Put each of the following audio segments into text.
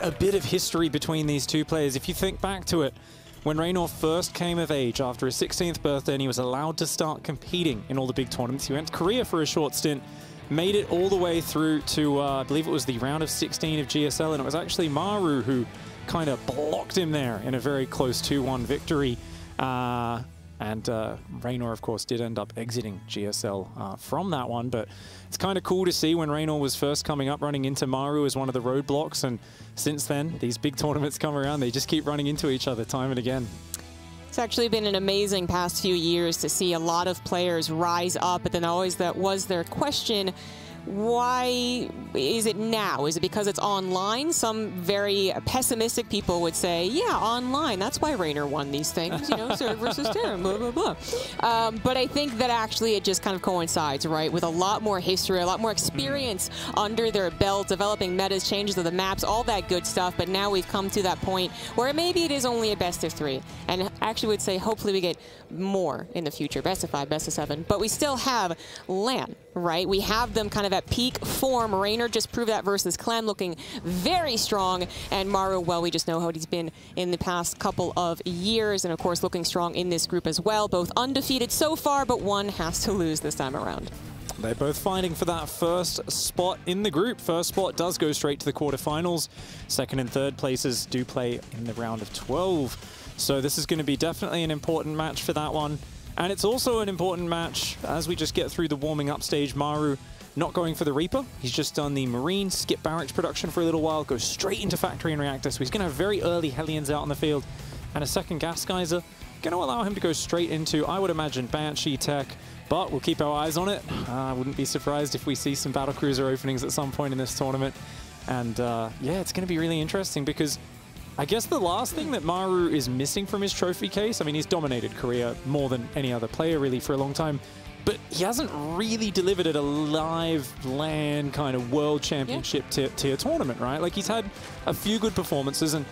A bit of history between these two players. If you think back to it, when Reynor first came of age after his 16th birthday and he was allowed to start competing in all the big tournaments, he went to Korea for a short stint, made it all the way through to, I believe it was the round of 16 of GSL, and it was actually Maru who kind of blocked him there in a very close 2-1 victory. And Reynor, of course, did end up exiting GSL from that one, but it's kind of cool to see when Reynor was first coming up, running into Maru as one of the roadblocks, and since then, these big tournaments come around, they just keep running into each other time and again. It's actually been an amazing past few years to see a lot of players rise up, but then always that was their question, why is it now? Is it because it's online? Some very pessimistic people would say, yeah, online. That's why Reynor won these things, you know, serve versus term, blah, blah, blah. But I think that actually it just kind of coincides, right, with a lot more history, a lot more experience under their belt, developing metas, changes of the maps, all that good stuff. But now we've come to that point where maybe it is only a best of 3. And actually would say hopefully we get more in the future, best of 5, best of 7. But we still have LAN, right? We have them kind of at peak form. Reynor just proved that versus Clem, looking very strong. And Maru, well, we just know how he's been in the past couple of years. And of course, looking strong in this group as well. Both undefeated so far, but one has to lose this time around. They're both fighting for that first spot in the group. First spot does go straight to the quarterfinals. Second and third places do play in the round of 12. So this is going to be definitely an important match for that one. And it's also an important match as we just get through the warming up stage. Maru not going for the Reaper. He's just done the Marine, skip barracks production for a little while, goes straight into Factory and Reactor. So he's going to have very early Hellions out on the field. And a second Gas Geyser, going to allow him to go straight into, I would imagine, Banshee tech. But we'll keep our eyes on it. I wouldn't be surprised if we see some Battlecruiser openings at some point in this tournament. And yeah, it's going to be really interesting because I guess the last thing that Maru is missing from his trophy case, I mean, he's dominated Korea more than any other player really for a long time, but he hasn't really delivered at a live LAN kind of world championship tier tournament, right? Like he's had a few good performances, and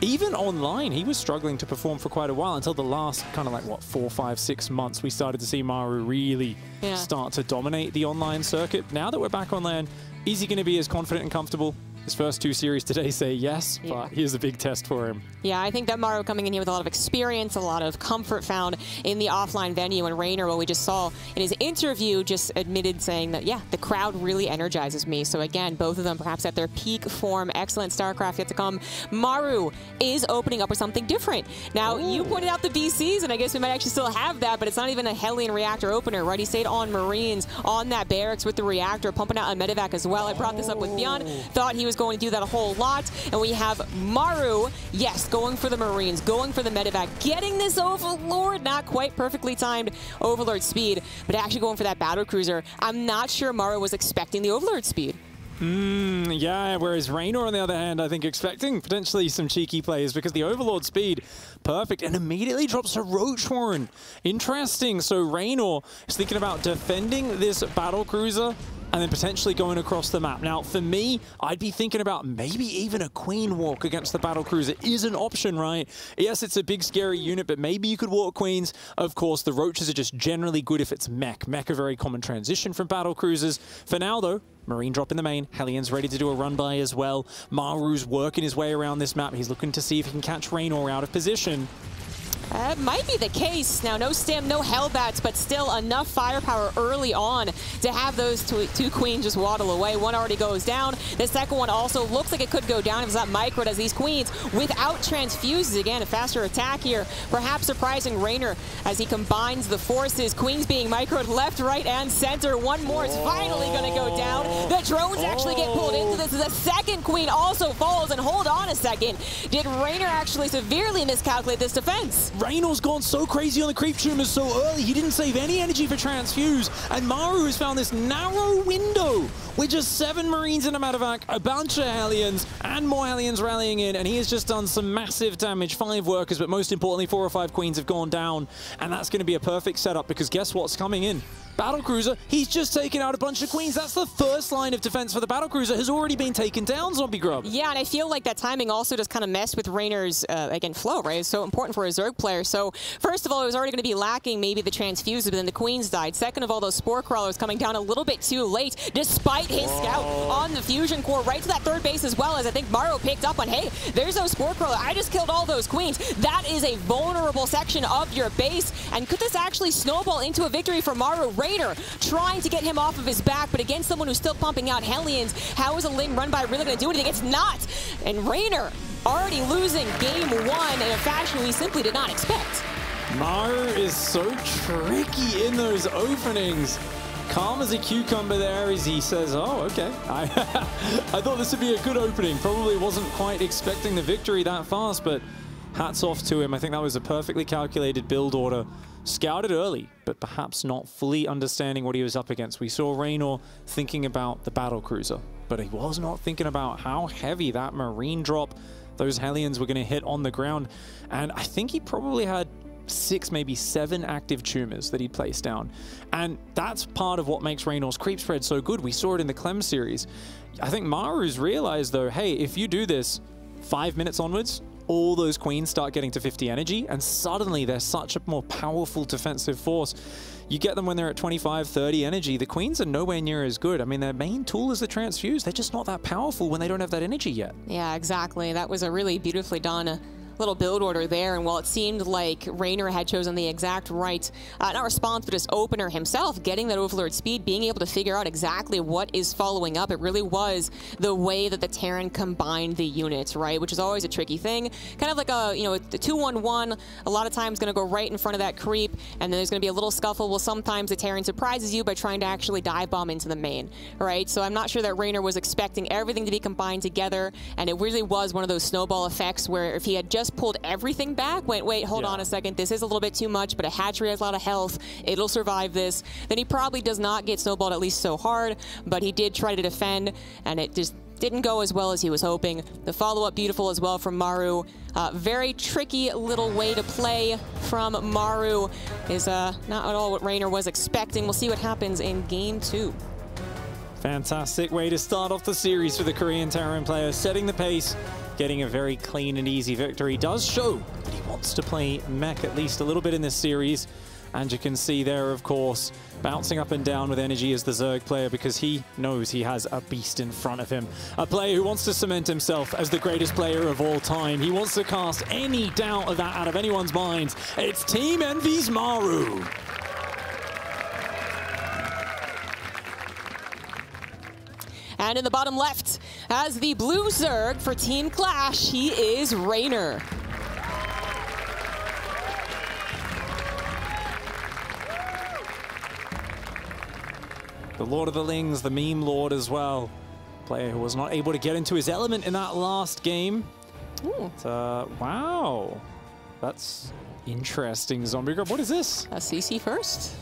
even online, he was struggling to perform for quite a while until the last kind of like, what, 4, 5, 6 months, we started to see Maru really start to dominate the online circuit. Now that we're back on LAN, is he going to be as confident and comfortable? His first 2 series today say yes, but here's a big test for him. Yeah, I think that Maru coming in here with a lot of experience, a lot of comfort found in the offline venue, and Reynor, what we just saw in his interview, just admitted saying that, yeah, the crowd really energizes me. So again, both of them perhaps at their peak form, excellent StarCraft yet to come. Maru is opening up with something different. Now, you pointed out the BCs, and I guess we might actually still have that, but it's not even a Hellion reactor opener, right? He stayed on Marines, on that barracks with the reactor, pumping out a medevac as well. I brought this up with Beyond, thought he was going to do that a whole lot, and we have Maru, yes, going for the Marines, going for the medevac, getting this Overlord, not quite perfectly timed Overlord speed, but actually going for that Battlecruiser. I'm not sure Maru was expecting the Overlord speed. Yeah, whereas Reynor, on the other hand, I think expecting potentially some cheeky plays because the Overlord speed, perfect, and immediately drops to Roach Warren. Interesting. So Reynor is thinking about defending this Battlecruiser and then potentially going across the map. Now, for me, I'd be thinking about maybe even a Queen walk against the Battlecruiser is an option, right? Yes, it's a big, scary unit, but maybe you could walk Queens. Of course, the Roaches are just generally good if it's mech. Mech a very common transition from Battlecruisers. For now, though, Marine drop in the main. Hellion's ready to do a run by as well. Maru's working his way around this map. He's looking to see if he can catch Reynor out of position. That might be the case. Now, no stim, no Hellbats, but still enough firepower early on to have those two Queens just waddle away. One already goes down. The second one also looks like it could go down if it's not microed, as these Queens, without transfuses, again, a faster attack here. Perhaps surprising Reynor as he combines the forces. Queens being microed left, right, and center. One more is finally going to go down. The drones actually get pulled into this. The second Queen also falls, and hold on a second. Did Reynor actually severely miscalculate this defense? Reynor's gone so crazy on the creep tumors so early, he didn't save any energy for transfuse, and Maru has found this narrow window with just 7 Marines in a medevac, a bunch of Hellions, and more Hellions rallying in, and he has just done some massive damage. 5 workers, but most importantly, 4 or 5 Queens have gone down, and that's going to be a perfect setup, because guess what's coming in? Battlecruiser, he's just taken out a bunch of queens. That's the first line of defense for the Battlecruiser, has already been taken down, Zombie Grub. Yeah, and I feel like that timing also just kind of messed with Reynor's, again, flow, right? It's so important for a Zerg player. So, first of all, it was already going to be lacking maybe the transfuser, but then the queens died. Second of all, those Spore Crawlers coming down a little bit too late, despite his scout on the Fusion Core, right to that third base as well, as I think Maru picked up on, hey, there's those Spore Crawler. I just killed all those queens. That is a vulnerable section of your base, and could this actually snowball into a victory for Maru? Reynor trying to get him off of his back, but against someone who's still pumping out Hellions, how is a Ling run by really going to do anything? It's not! And Reynor already losing game one in a fashion we simply did not expect. Maru is so tricky in those openings. Calm as a cucumber there as he says, oh, okay. I thought this would be a good opening. Probably wasn't quite expecting the victory that fast, but hats off to him. I think that was a perfectly calculated build order. Scouted early, but perhaps not fully understanding what he was up against. We saw Reynor thinking about the Battlecruiser, but he was not thinking about how heavy that Marine drop, those Hellions were going to hit on the ground. And I think he probably had 6, maybe 7 active tumors that he'd placed down. And that's part of what makes Reynor's creep spread so good. We saw it in the Clem series. I think Maru's realized, though, hey, if you do this 5 minutes onwards, all those queens start getting to 50 energy, and suddenly they're such a more powerful defensive force. You get them when they're at 25, 30 energy. The queens are nowhere near as good. I mean, their main tool is the transfuse. They're just not that powerful when they don't have that energy yet. Yeah, exactly. That was a really beautifully done little build order there, and while it seemed like Reynor had chosen the exact right, not response, but just opener himself, getting that overlord speed, being able to figure out exactly what is following up, it really was the way that the Terran combined the units, right? Which is always a tricky thing. Kind of like a, the 2-1-1, a lot of times going to go right in front of that creep, and then there's going to be a little scuffle. Well, sometimes the Terran surprises you by trying to actually dive bomb into the main, right? So I'm not sure that Reynor was expecting everything to be combined together, and it really was one of those snowball effects where if he had just pulled everything back, wait, hold on a second, this is a little bit too much, but a hatchery has a lot of health, it'll survive this, then he probably does not get snowballed at least so hard, but he did try to defend, and it just didn't go as well as he was hoping. The follow-up beautiful as well from Maru. Very tricky little way to play from Maru. Is not at all what Reynor was expecting. We'll see what happens in game 2. Fantastic way to start off the series for the Korean Terran player, setting the pace, getting a very clean and easy victory. Does show that he wants to play mech at least a little bit in this series. And you can see there, of course, bouncing up and down with energy as the Zerg player, because he knows he has a beast in front of him. A player who wants to cement himself as the greatest player of all time. He wants to cast any doubt of that out of anyone's minds. It's Team Envy's Maru. And in the bottom left, as the blue Zerg for Team Clash, he is Reynor. The Lord of the Lings, the meme lord as well. Player who was not able to get into his element in that last game. But, wow. That's interesting, Zombie Grub. What is this? A CC first.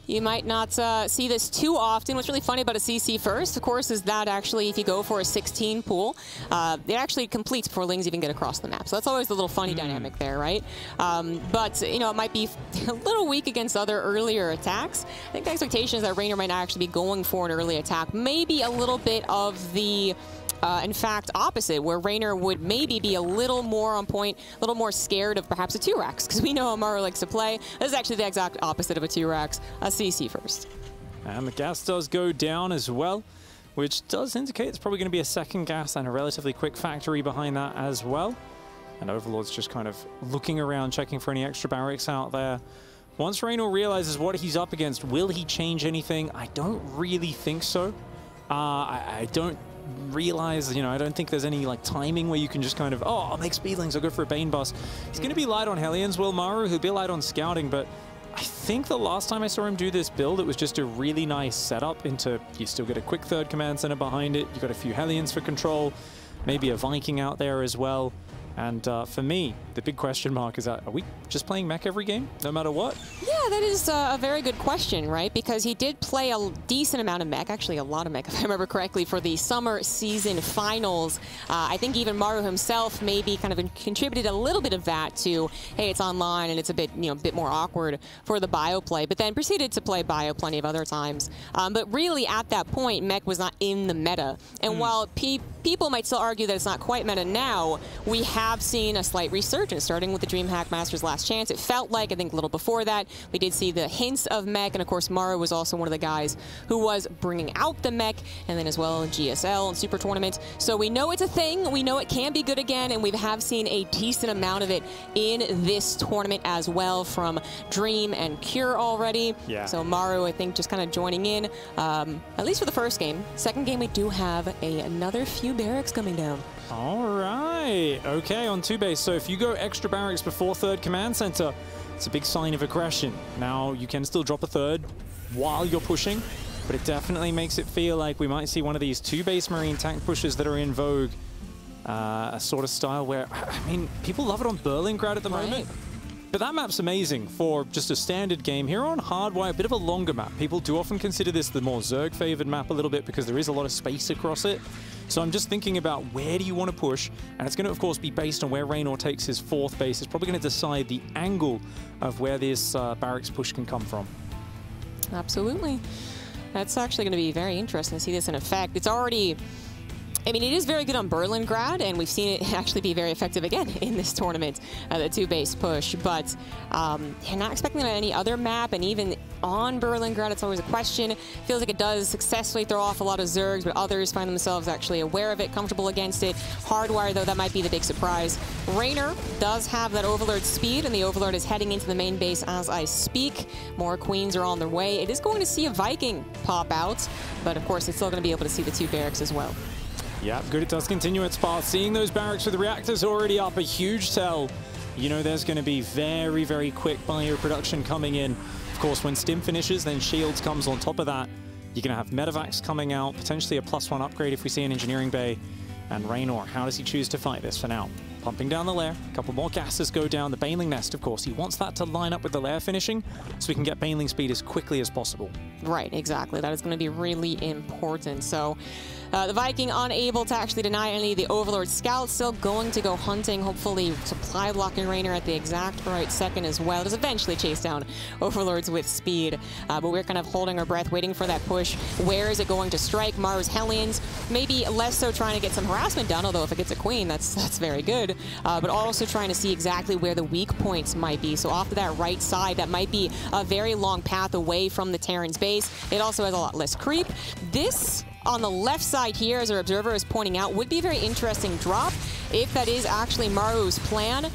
You might not see this too often. What's really funny about a CC first, of course, is that actually if you go for a 16 pool, it actually completes before Lings even get across the map. So that's always the little funny dynamic there, right? But, it might be a little weak against other earlier attacks. I think the expectation is that Reynor might not actually be going for an early attack. Maybe a little bit of the in fact, opposite, where Reynor would maybe be a little more on point, a little more scared of perhaps a 2-Rax, because we know how Maru likes to play. This is actually the exact opposite of a 2-Rax, a CC first. And the gas does go down as well, which does indicate it's probably going to be a second gas and a relatively quick factory behind that as well. And Overlord's just kind of looking around, checking for any extra barracks out there. Once Reynor realizes what he's up against, will he change anything? I don't really think so. I don't realize, I don't think there's any timing where you can just kind of, oh, I'll make speedlings, I'll go for a Bane bus. He's going to be light on Hellions, will Maru, who'll be light on scouting, but I think the last time I saw him do this build, it was just a really nice setup into, you still get a quick third command center behind it, you got a few Hellions for control, maybe a Viking out there as well, And for me, the big question mark is, are we just playing mech every game, no matter what? Yeah, that is a very good question, right? Because he did play a decent amount of mech, actually a lot of mech, if I remember correctly, for the summer season finals. I think even Maru himself maybe kind of contributed a little bit of that to, hey, it's online and it's a bit, bit more awkward for the bio play, but then proceeded to play bio plenty of other times. But really, at that point, mech was not in the meta. And while people might still argue that it's not quite meta now, we have seen a slight resurgence, starting with the DreamHack Masters Last Chance. It felt like, I think a little before that, we did see the hints of mech, and of course Maru was also one of the guys who was bringing out the mech, and then as well in GSL and Super Tournaments. So we know it's a thing, we know it can be good again, and we have seen a decent amount of it in this tournament as well from Dream and Cure already. Yeah. So Maru, I think, just kind of joining in, at least for the first game. Second game, we do have another few barracks coming down. All right. Okay, on 2 base. So if you go extra barracks before 3rd command center, it's a big sign of aggression. Now, you can still drop a 3rd while you're pushing, but it definitely makes it feel like we might see one of these 2 base marine tank pushes that are in vogue. A sort of style where, I mean, people love it on Berlingrad at the moment. But that map's amazing for just a standard game. Here on Hardwire, a bit of a longer map. People do often consider this the more Zerg-favored map a little bit because there is a lot of space across it. So I'm just thinking about where do you want to push, and it's going to, of course, be based on where Reynor takes his 4th base. It's probably going to decide the angle of where this barracks push can come from. Absolutely. That's actually going to be very interesting to see this in effect. It's already... I mean, it is very good on Berlingrad, and we've seen it actually be very effective again in this tournament, the 2-base push. But you're not expecting it on any other map, and even on Berlingrad, it's always a question. Feels like it does successfully throw off a lot of Zergs, but others find themselves actually aware of it, comfortable against it. Hardwire, though, that might be the big surprise. Reynor does have that Overlord speed, and the Overlord is heading into the main base as I speak. More Queens are on their way. It is going to see a Viking pop out, but of course, it's still going to be able to see the 2 barracks as well. Yeah, good. It does continue its path. Seeing those barracks with the reactors already up, a huge tell. You know there's going to be very, very quick bioproduction coming in. Of course, when Stim finishes, then Shields comes on top of that. You're going to have Medivacs coming out, potentially a +1 upgrade if we see an Engineering Bay. And Reynor, how does he choose to fight this for now? Pumping down the lair, a couple more gases go down. The Baneling Nest, of course, he wants that to line up with the lair finishing so we can get Baneling speed as quickly as possible. Right, exactly. That is going to be really important. So the Viking unable to actually deny any of the Overlord scouts, still going to go hunting, hopefully supply blocking Reynor at the exact right second as well. Does eventually chase down Overlords with speed, but we're kind of holding our breath, waiting for that push. Where is it going to strike? Maru's Hellions, maybe less so trying to get some harassment done, although if it gets a Queen, that's very good. But also trying to see exactly where the weak points might be. So off to that right side, that might be a very long path away from the Terran's base. It also has a lot less creep. This on the left side here, as our observer is pointing out, would be a very interesting drop if that is actually Maru's plan.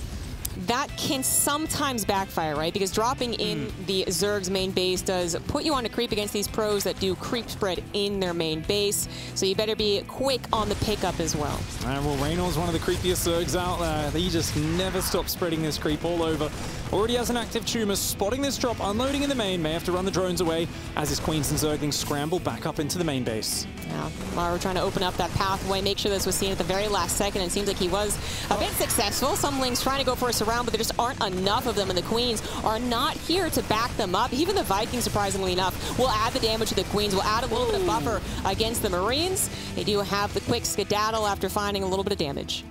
That can sometimes backfire, right? Because dropping in the Zerg's main base does put you on a creep against these pros that do creep spread in their main base. So you better be quick on the pickup as well. And well, Reynor's one of the creepiest Zergs out there. He just never stops spreading this creep all over. Already has an active tumor, spotting this drop, unloading in the main, may have to run the drones away as his Queens and Zerglings scramble back up into the main base. Yeah, Maru trying to open up that pathway, make sure this was seen at the very last second, and it seems like he was a bit successful. Some Lings trying to go for a surround, but there just aren't enough of them, and the Queens are not here to back them up. Even the Vikings, surprisingly enough, will add the damage to the Queens, will add a little bit of buffer against the Marines. They do have the quick skedaddle after finding a little bit of damage.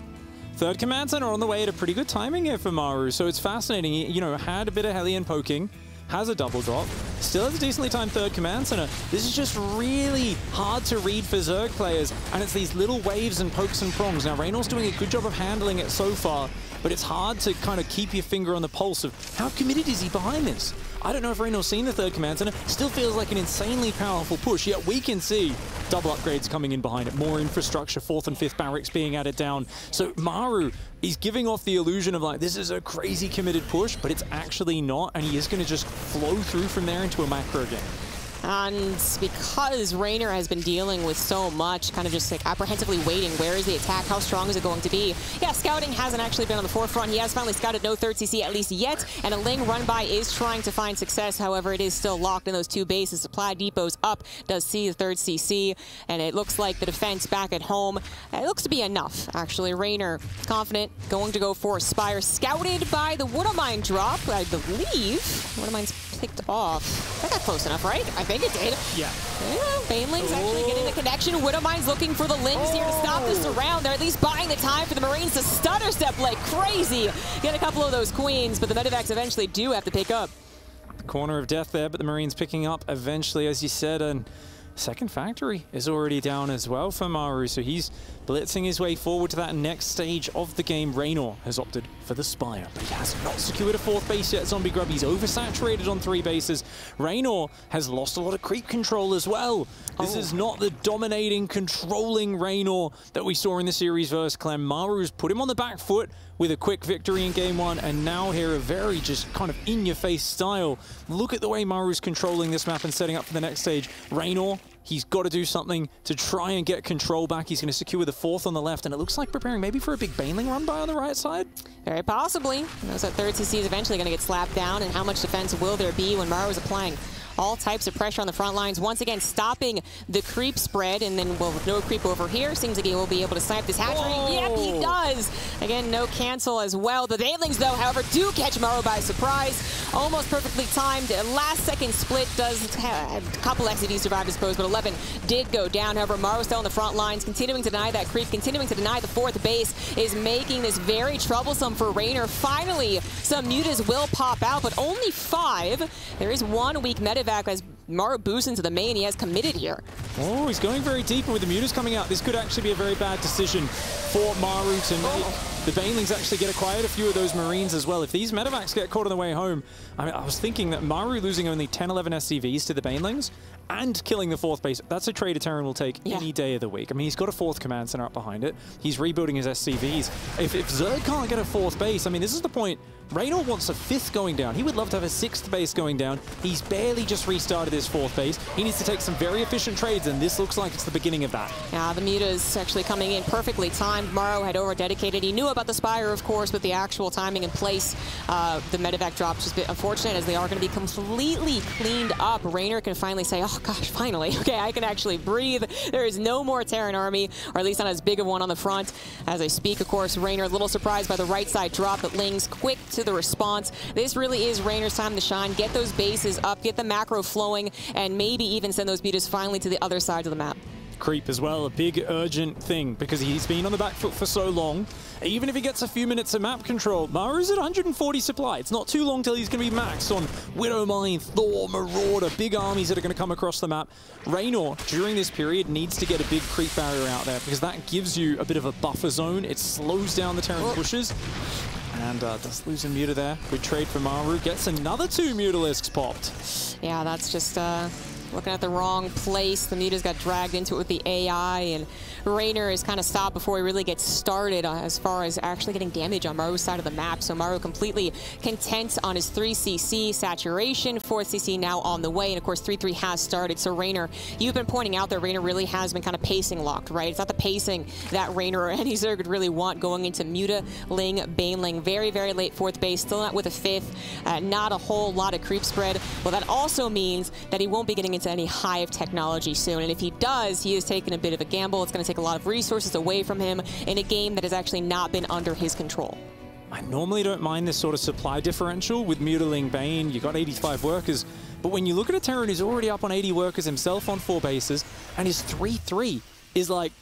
3rd Command Center on the way at a pretty good timing here for Maru, so it's fascinating. He, you know, had a bit of Hellion poking, has a double drop, still has a decently timed 3rd Command Center. This is just really hard to read for Zerg players, and it's these little waves and pokes and prongs. Now, Reynor's doing a good job of handling it so far, but it's hard to kind of keep your finger on the pulse of how committed is he behind this. I don't know if Reynor's seen the 3rd Command Center. Still feels like an insanely powerful push, yet we can see double upgrades coming in behind it. More infrastructure, 4th and 5th barracks being added down. So Maru, he's giving off the illusion of like, this is a crazy committed push, but it's actually not, and he is going to just flow through from there into a macro game. And because Reynor has been dealing with so much, kind of just like apprehensively waiting, where is the attack, how strong is it going to be? Yeah, scouting hasn't actually been on the forefront. He has finally scouted no third CC at least yet, and a Ling run by is trying to find success. However, it is still locked in those two bases. Supply depots up, does see the third CC, and it looks like the defense back at home. It looks to be enough, actually. Reynor confident, going to go for Spire, scouted by the Widowmine drop, I believe. Widowmine's picked off. That got close enough, right? I think it did. Yeah. Baneling's actually getting the connection. Widowmine's looking for the Lings here to stop the surround. They're at least buying the time for the Marines to stutter step like crazy. Get a couple of those queens, but the medevacs eventually do have to pick up. Corner of death there, but the Marines picking up eventually, as you said, and second factory is already down as well for Maru, so he's blitzing his way forward to that next stage of the game. Reynor has opted for the Spire, but he has not secured a fourth base yet. Zombie Grub, he's oversaturated on 3 bases. Reynor has lost a lot of creep control as well. This is not the dominating, controlling Reynor that we saw in the series versus Clem. Maru's put him on the back foot with a quick victory in game 1, and now here a very just kind of in-your-face style. Look at the way Maru's controlling this map and setting up for the next stage. Reynor, he's got to do something to try and get control back. He's going to secure the 4th on the left, and it looks like preparing maybe for a big Baneling run by on the right side. Very possibly. Knows that third CC is eventually going to get slapped down, and how much defense will there be when Maru is applying all types of pressure on the front lines, once again stopping the creep spread, and then with no creep over here, seems like he will be able to snipe this hatchery. Yep, he does. Again, no cancel as well. The Banelings, though, however, do catch Maru by surprise. Almost perfectly timed. Last-second split does have a couple XCDs survive, I suppose, but 11 did go down. However, Maru still on the front lines, continuing to deny that creep, continuing to deny the 4th base, is making this very troublesome for Reynor. Finally, some mutas will pop out, but only 5. There is one weak medevac as Maru boosts into the main. He has committed here. Oh, he's going very deep, and with the mutas coming out, this could actually be a very bad decision for Maru to make. The Banelings actually get quite a few of those Marines as well. If these medevacs get caught on the way home, I mean, I was thinking that Maru losing only 10-11 SCVs to the Banelings and killing the 4th base, that's a trade a Terran will take any day of the week. I mean, he's got a 4th command center up behind it. He's rebuilding his SCVs. If Zerg can't get a 4th base, I mean, this is the point. Reynor wants a 5th going down. He would love to have a 6th base going down. He's barely just restarted his 4th base. He needs to take some very efficient trades, and this looks like it's the beginning of that. Yeah, the mutas actually coming in perfectly timed. Maru had over-dedicated. He knew about the Spire, of course, but the actual timing in place, the medevac drops just a bit unfortunate, as they are going to be completely cleaned up. Reynor can finally say, oh gosh, finally, okay, I can actually breathe. There is no more Terran army, or at least not as big of one on the front. As I speak, of course, Reynor a little surprised by the right side drop, but Ling's quick to the response. This really is Reynor's time to shine. Get those bases up, get the macro flowing, and maybe even send those mutas finally to the other side of the map. Creep as well, a big urgent thing, because he's been on the back foot for so long. Even if he gets a few minutes of map control, Maru's at 140 supply. It's not too long till he's going to be maxed on Widowmine, Thor, Marauder, big armies that are going to come across the map. Reynor, during this period, needs to get a big creep barrier out there, because that gives you a bit of a buffer zone. It slows down the Terran pushes. And does lose a muta there. Good trade for Maru. Gets another 2 Mutalisks popped. Yeah, that's just looking at the wrong place. The mutas got dragged into it with the AI, and Reynor is kind of stopped before he really gets started as far as actually getting damage on Maru's side of the map. So Maru completely content on his 3cc saturation, 4th cc now on the way, and of course 3-3 has started. So Reynor, you've been pointing out that Reynor really has been kind of pacing locked, right? It's not the pacing that Reynor or any Zerg would really want going into Muta, Ling, Baneling. Very, very late 4th base, still not with a 5th, not a whole lot of creep spread. Well, that also means that he won't be getting into any hive technology soon, and if he does, he is taking a bit of a gamble. It's going to take a lot of resources away from him in a game that has actually not been under his control. I normally don't mind this sort of supply differential with Mutaling Bane. You got 85 workers, but when you look at a Terran who's already up on 80 workers himself on 4 bases, and his 3-3 is like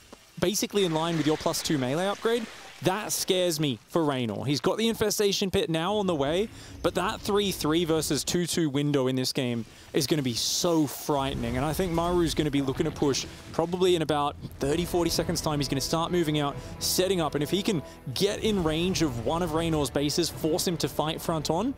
basically in line with your +2 melee upgrade, that scares me for Reynor. He's got the Infestation Pit now on the way, but that 3-3 versus 2-2 window in this game is going to be so frightening. And I think Maru's going to be looking to push probably in about 30-40 seconds time. He's going to start moving out, setting up, and if he can get in range of one of Reynor's bases, force him to fight front on,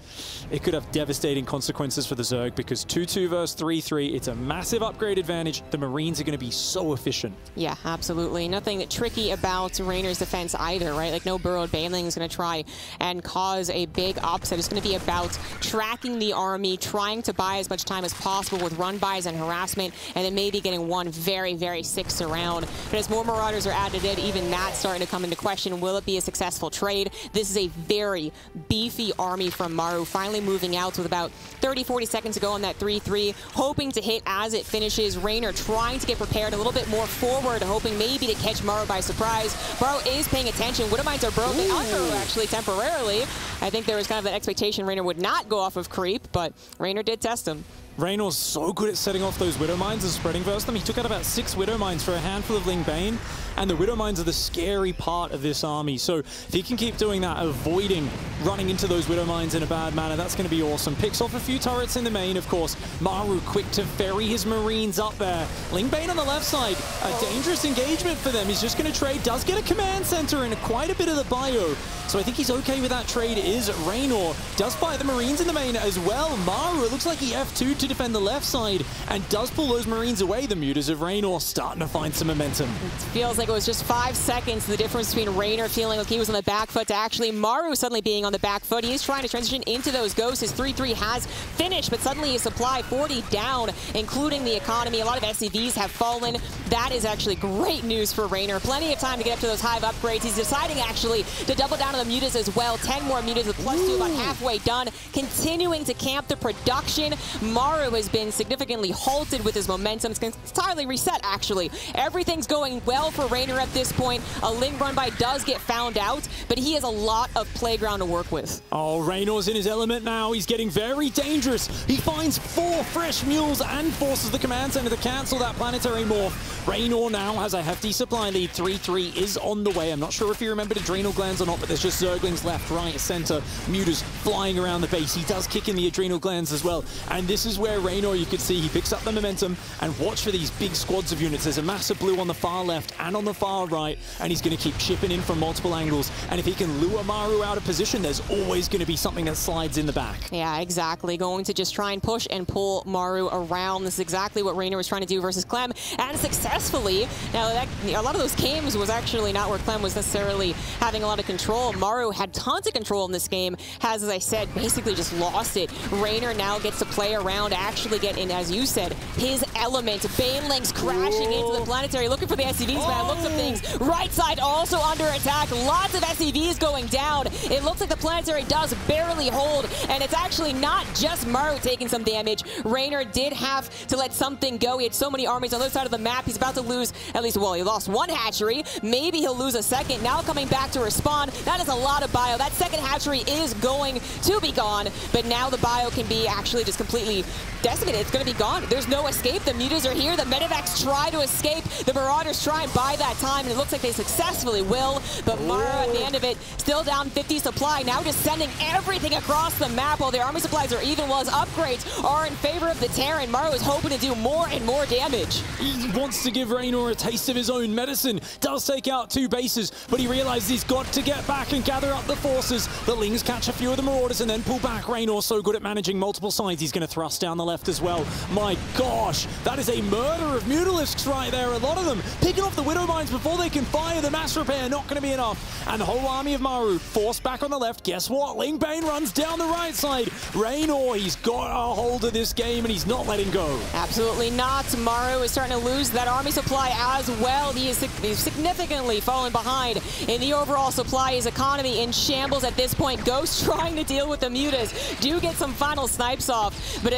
it could have devastating consequences for the Zerg, because 2-2 versus 3-3, it's a massive upgrade advantage. The Marines are going to be so efficient. Yeah, absolutely. Nothing tricky about Reynor's defense either, right? Like, no burrowed Baneling is going to try and cause a big upset. It's going to be about tracking the army, trying to buy as much time as possible with run buys and harassment, and then maybe getting one very, very sixth round. But as more Marauders are added in, even that's starting to come into question. Will it be a successful trade? This is a very beefy army from Maru, finally moving out with about 30-40 seconds to go on that 3-3, hoping to hit as it finishes. Reynor trying to get prepared a little bit more forward, hoping maybe to catch Maru by surprise. Maru is paying attention. Widowmines are broken. They unburrow actually temporarily. I think there was kind of an expectation Reynor would not go off of creep, but Reynor did test him. Reynor's so good at setting off those Widow Mines and spreading versus them. He took out about 6 Widow Mines for a handful of Ling Bane, and the Widow Mines are the scary part of this army. So if he can keep doing that, avoiding running into those Widow Mines in a bad manner, that's going to be awesome. Picks off a few turrets in the main, of course. Maru quick to ferry his Marines up there. Ling Bane on the left side, a dangerous engagement for them. He's just going to trade, does get a command center and quite a bit of the bio. So I think he's okay with that trade. Is Reynor, does fight the Marines in the main as well. Maru, it looks like he F2'd to defend the left side and does pull those Marines away. The mutas of Reynor starting to find some momentum. It feels like it was just 5 seconds, the difference between Reynor feeling like he was on the back foot to actually Maru suddenly being on the back foot. He is trying to transition into those ghosts. His 3-3 has finished, but suddenly his supply 40 down, including the economy. A lot of SCVs have fallen. That is actually great news for Reynor. Plenty of time to get up to those hive upgrades. He's deciding actually to double down on the mutas as well. 10 more mutas with +2, about halfway done. Continuing to camp the production. Maru has been significantly halted with his momentum. It's entirely reset, actually. Everything's going well for Reynor at this point. A Ling run by does get found out, but he has a lot of playground to work with. Oh, Reynor's in his element now. He's getting very dangerous. He finds 4 fresh mules and forces the command center to cancel that planetary morph. Reynor now has a hefty supply lead. 3-3 is on the way. I'm not sure if you remembered adrenal glands or not, but there's just Zerglings left, right, center. Mutas flying around the base. He does kick in the adrenal glands as well. And this is where Reynor, you could see, he picks up the momentum, and watch for these big squads of units. There's a massive blue on the far left and on the far right, and he's going to keep chipping in from multiple angles. And if he can lure Maru out of position, there's always going to be something that slides in the back. Yeah, exactly. Going to just try and push and pull Maru around. This is exactly what Reynor was trying to do versus Clem, and successfully. Now, a lot of those games was actually not where Clem was necessarily having a lot of control. Maru had tons of control in this game, has, as I said, basically just lost it. Reynor now gets to play around, actually get in, as you said, his element. Banelings crashing into the planetary, looking for the SCVs, man. Looks of things. Right side also under attack. Lots of SCVs going down. It looks like the planetary does barely hold, and it's actually not just Maru taking some damage. Reynor did have to let something go. He had so many armies on the other side of the map. He's about to lose at least, well, he lost 1 hatchery. Maybe he'll lose a second. Now coming back to respawn. That is a lot of bio. That second hatchery is going to be gone, but now the bio can be actually just completely decimated. It's going to be gone. There's no escape. The mutas are here. The medevacs try to escape. The Marauders try and buy that time, and it looks like they successfully will, but Maru at the end of it still down 50 supply. Now just sending everything across the map while their army supplies are even, while his upgrades are in favor of the Terran. Maru is hoping to do more and more damage. He wants to give Reynor a taste of his own medicine. Does take out 2 bases, but he realizes he's got to get back and gather up the forces. The Lings catch a few of the Marauders and then pull back. Reynor so good at managing multiple sides. He's going to thrust down the left as well. My gosh, that is a murder of Mutalisks right there. A lot of them picking off the Widow Mines before they can fire. The mass repair not going to be enough. And the whole army of Maru forced back on the left. Guess what? Ling Bane runs down the right side. Reynor, he's got a hold of this game and he's not letting go. Absolutely not. Maru is starting to lose that army supply as well. He is significantly fallen behind in the overall supply. His economy in shambles at this point. Ghost trying to deal with the mutas. Do get some final snipes off, but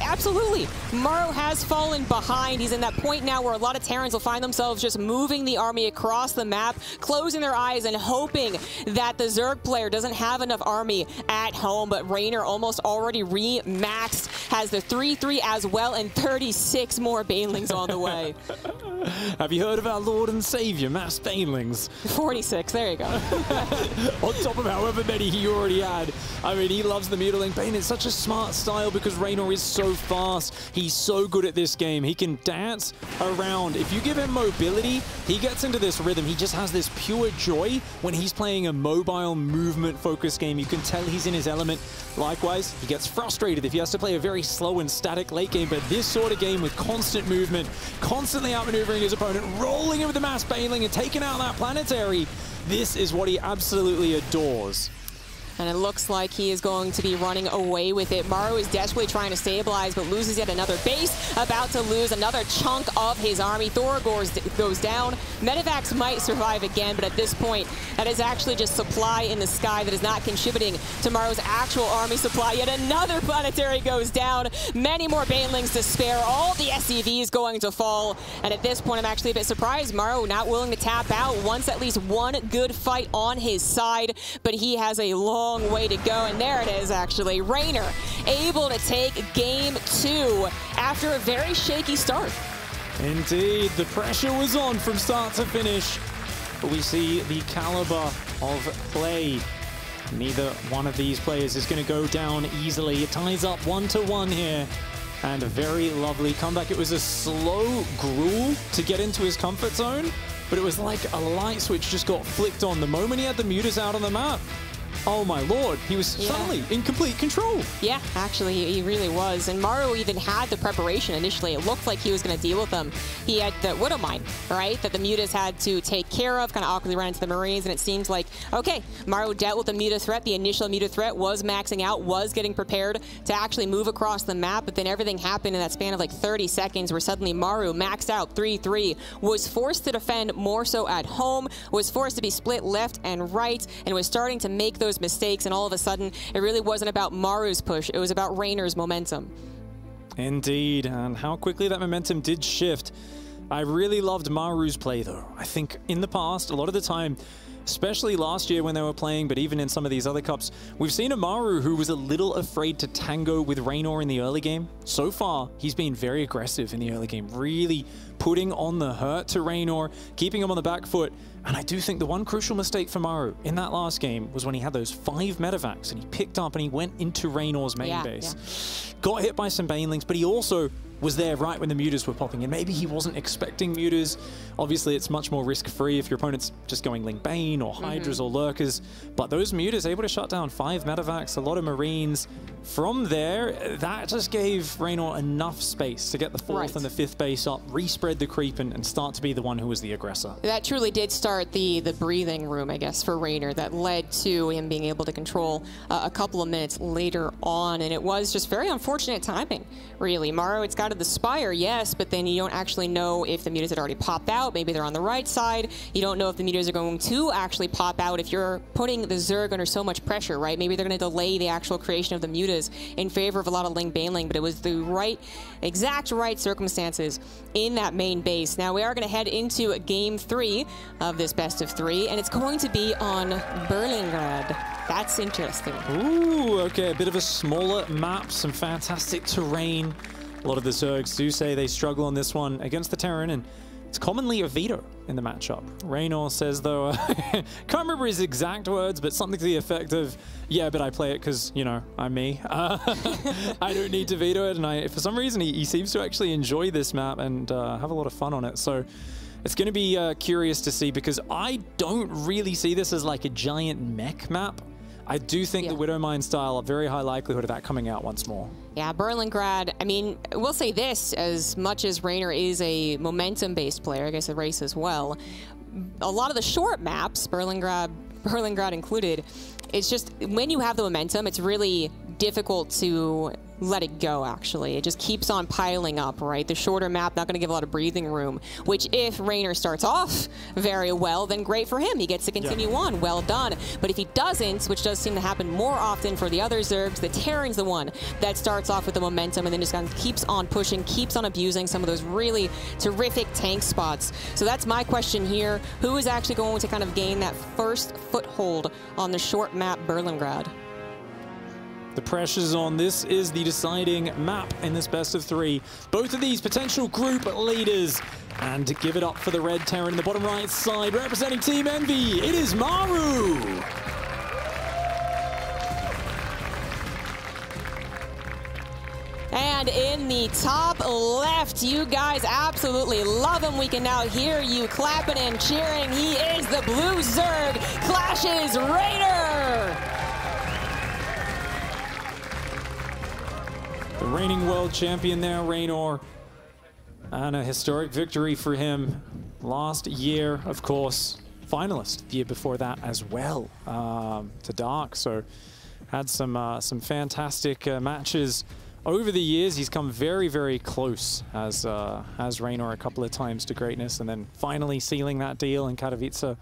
absolutely, Maru has fallen behind. He's in that point now where a lot of Terrans will find themselves just moving the army across the map, closing their eyes and hoping that the Zerg player doesn't have enough army at home, but Reynor almost already re-maxed, has the 3-3 as well, and 36 more Banelings on the way. Have you heard of our Lord and Savior, Mass Banelings? 46, there you go. On top of however many he already had. I mean, he loves the mutiling Bane. It's such a smart style because Reynor is so fast. He's so good at this game. He can dance around. If you give him mobility, he gets into this rhythm. He just has this pure joy when he's playing a mobile, movement-focused game. You can tell he's in his element. Likewise, he gets frustrated if he has to play a very slow and static late game, but this sort of game with constant movement, constantly outmaneuvering his opponent, rolling him with the Mass Baneling and taking out that planetary, This is what he absolutely adores. And it looks like he is going to be running away with it. Maru is desperately trying to stabilize, but loses yet another base. About to lose another chunk of his army. Thor goes down. Medivacs might survive again, but at this point, that is actually just supply in the sky that is not contributing to Maru's actual army supply. Yet another planetary goes down. Many more banelings to spare. All the SCVs going to fall. And at this point, I'm actually a bit surprised. Maru not willing to tap out. Wants at least one good fight on his side, but he has a long way to go, and there it is actually. Reynor able to take game 2 after a very shaky start. Indeed, the pressure was on from start to finish, but we see the caliber of play. Neither one of these players is going to go down easily. It ties up 1-1 here, and a very lovely comeback. It was a slow gruel to get into his comfort zone, but it was like a light switch just got flicked on the moment he had the mutas out on the map. Oh my lord, he was suddenly in complete control. Yeah, actually, he really was. And Maru even had the preparation initially. It looked like he was going to deal with them. He had the Widow Mine, right, that the mutas had to take care of, kind of awkwardly ran into the Marines, and it seems like, okay, Maru dealt with the muta threat. The initial muta threat was maxing out, was getting prepared to actually move across the map, but then everything happened in that span of like 30 seconds where suddenly Maru maxed out 3-3, was forced to defend more so at home, was forced to be split left and right, and was starting to make those mistakes, and all of a sudden it really wasn't about Maru's push, it was about Reynor's momentum. Indeed, and how quickly that momentum did shift. I really loved Maru's play though. I think in the past, a lot of the time, especially last year when they were playing, but even in some of these other cups, we've seen a Maru who was a little afraid to tango with Reynor in the early game. So far, he's been very aggressive in the early game, really putting on the hurt to Reynor, keeping him on the back foot. And I do think the one crucial mistake for Maru in that last game was when he had those 5 medevacs and he picked up and he went into Reynor's main base. Got hit by some banelings, but he also was there right when the mutas were popping in. Maybe he wasn't expecting mutas. Obviously, it's much more risk-free if your opponent's just going Ling Bane or Hydras or Lurkers. But those mutas able to shut down 5 medevacs, a lot of Marines. From there, that just gave Reynor enough space to get the 4th and the 5th base up, respread the creep, and start to be the one who was the aggressor. That truly did start the breathing room, I guess, for Reynor. That led to him being able to control a couple of minutes later on. And it was just very unfortunate timing, really. Maru, it's got to the Spire, yes, but then you don't actually know if the mutas had already popped out. Maybe they're on the right side. You don't know if the mutas are going to actually pop out if you're putting the Zerg under so much pressure, right? Maybe they're going to delay the actual creation of the mutas in favor of a lot of Ling Baneling, but it was the exact right circumstances in that main base. Now we are going to head into game 3 of this best of 3, and it's going to be on Berlingrad. That's interesting. Ooh, okay, a bit of a smaller map, some fantastic terrain. A lot of the Zergs do say they struggle on this one against the Terran, and it's commonly a veto in the matchup. Reynor says, though, can't remember his exact words, but something to the effect of, yeah, but I play it because, you know, I'm me. I don't need to veto it, and for some reason, he seems to actually enjoy this map and have a lot of fun on it. So it's going to be curious to see, because I don't really see this as like a giant mech map. I do think the Widow Mine style, a very high likelihood of that coming out once more. Yeah, Berlingrad, I mean, we'll say this, as much as Reynor is a momentum-based player, I guess the race as well, a lot of the short maps, Berlingrad included, it's just, when you have the momentum, it's really difficult to let it go, actually. It just keeps on piling up, right? The shorter map, not going to give a lot of breathing room, which if Reynor starts off very well, then great for him. He gets to continue on. Well done. But if he doesn't, which does seem to happen more often for the other Zergs, the Terran's the one that starts off with the momentum and then just kind of keeps on pushing, keeps on abusing some of those really terrific tank spots. So that's my question here. Who is actually going to kind of gain that first foothold on the short map Berlingrad? The pressure's on. This is the deciding map in this best of 3. Both of these potential group leaders. And give it up for the red Terran in the bottom right side, representing Team Envy. It is Maru. And in the top left, you guys absolutely love him. We can now hear you clapping and cheering. He is the blue Zerg. Clashes Reynor. The reigning world champion there, Reynor. And a historic victory for him last year, of course. finalist the year before that as well, to Dark. So had some fantastic matches over the years. He's come very, very close as Reynor a couple of times to greatness, and then finally sealing that deal in Katowice